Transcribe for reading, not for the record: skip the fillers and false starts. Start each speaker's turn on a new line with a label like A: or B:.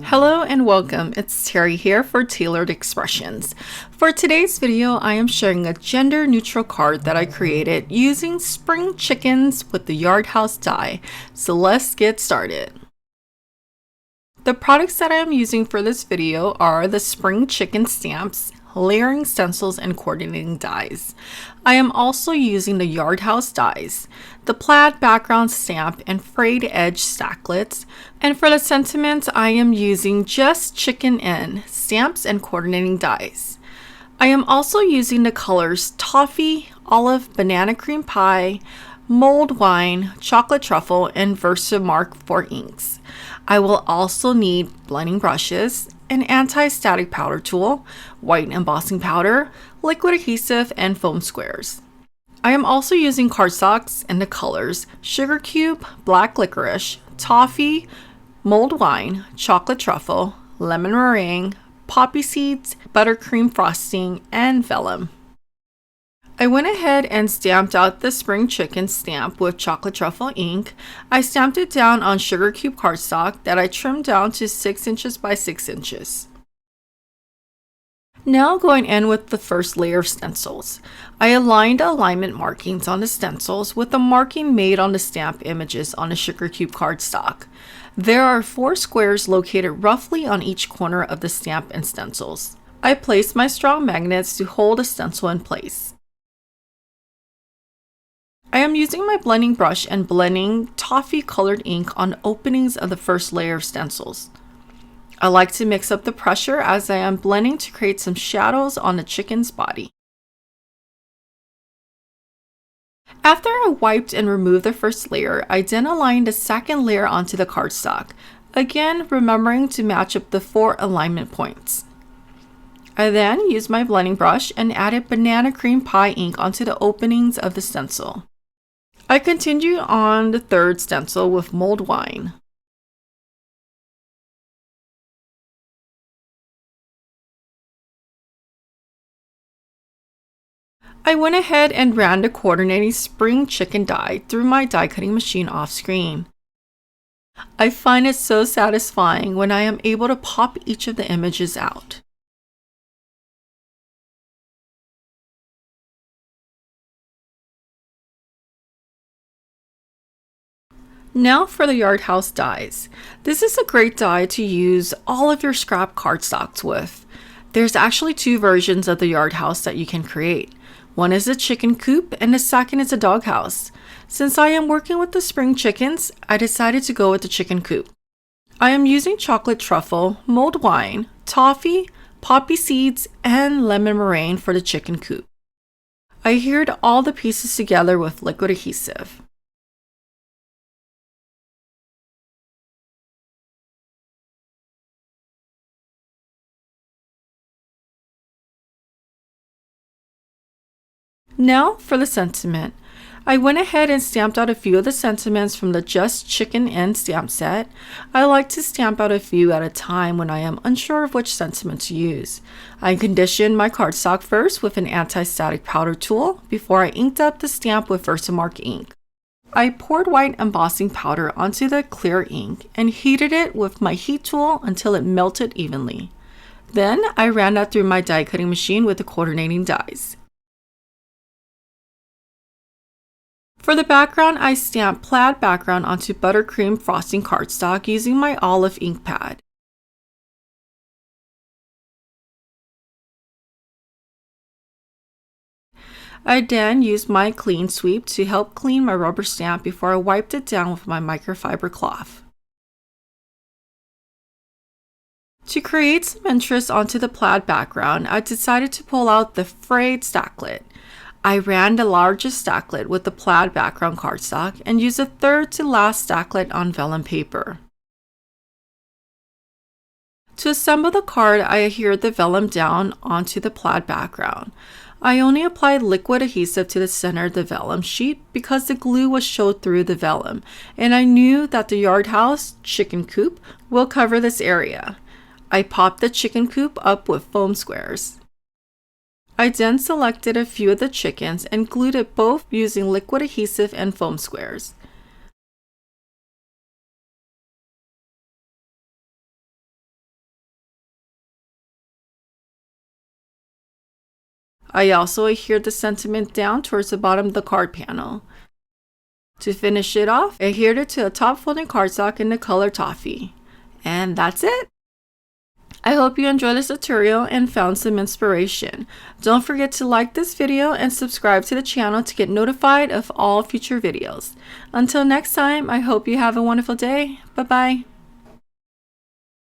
A: Hello and welcome, it's Terry here for Tailored Expressions. For today's video, I am sharing a gender-neutral card that I created using spring chickens with the Yard House die. So let's get started. The products that I am using for this video are the spring chicken stamps, layering stencils, and coordinating dies. I am also using the Yard House dies, the Plaid Background stamp, and Frayed edge Stacklets. And for the sentiments, I am using just chicken in stamps and coordinating dies. I am also using the colors toffee, olive, banana cream pie, mulled wine, chocolate truffle, and Versamark for inks. I will also need blending brushes, an anti-static powder tool, white embossing powder, liquid adhesive, and foam squares. I am also using cardstocks in the colors sugar cube, black licorice, toffee, mulled wine, chocolate truffle, lemon meringue, poppy seeds, buttercream frosting, and vellum. I went ahead and stamped out the spring chicken stamp with chocolate truffle ink. I stamped it down on sugar cube cardstock that I trimmed down to 6 inches by 6 inches. Now going in with the first layer of stencils. I aligned alignment markings on the stencils with the marking made on the stamp images on the sugar cube cardstock. There are 4 squares located roughly on each corner of the stamp and stencils. I placed my strong magnets to hold the stencil in place. I am using my blending brush and blending toffee colored ink on openings of the first layer of stencils. I like to mix up the pressure as I am blending to create some shadows on the chicken's body. After I wiped and removed the first layer, I then aligned the second layer onto the cardstock, again remembering to match up the 4 alignment points. I then used my blending brush and added banana cream pie ink onto the openings of the stencil. I continued on the third stencil with mulled wine. I went ahead and ran the coordinating spring chicken die through my die cutting machine off screen. I find it so satisfying when I am able to pop each of the images out. Now for the Yard House dies. This is a great die to use all of your scrap cardstocks with. There's actually 2 versions of the Yard House that you can create. One is a chicken coop and the second is a dog house. Since I am working with the spring chickens, I decided to go with the chicken coop. I am using chocolate truffle, mulled wine, toffee, poppy seeds, and lemon meringue for the chicken coop. I adhered all the pieces together with liquid adhesive. Now for the sentiment. I went ahead and stamped out a few of the sentiments from the Just Chicken In stamp set. I like to stamp out a few at a time when I am unsure of which sentiment to use. I conditioned my cardstock first with an anti-static powder tool before I inked up the stamp with Versamark ink. I poured white embossing powder onto the clear ink and heated it with my heat tool until it melted evenly. Then I ran that through my die cutting machine with the coordinating dies. For the background, I stamped Plaid Background onto buttercream frosting cardstock using my olive ink pad. I then used my clean sweep to help clean my rubber stamp before I wiped it down with my microfiber cloth. To create some interest onto the plaid background, I decided to pull out the Frayed Stacklet. I ran the largest stacklet with the Plaid Background cardstock and used the third to last stacklet on vellum paper. To assemble the card, I adhered the vellum down onto the Plaid Background. I only applied liquid adhesive to the center of the vellum sheet because the glue was showed through the vellum, and I knew that the Yard House chicken coop will cover this area. I popped the chicken coop up with foam squares. I then selected a few of the chickens and glued it both using liquid adhesive and foam squares. I also adhered the sentiment down towards the bottom of the card panel. To finish it off, I adhered it to a top folding cardstock in the color Toffee. And that's it! I hope you enjoyed this tutorial and found some inspiration. Don't forget to like this video and subscribe to the channel to get notified of all future videos. Until next time, I hope you have a wonderful day. Bye-bye.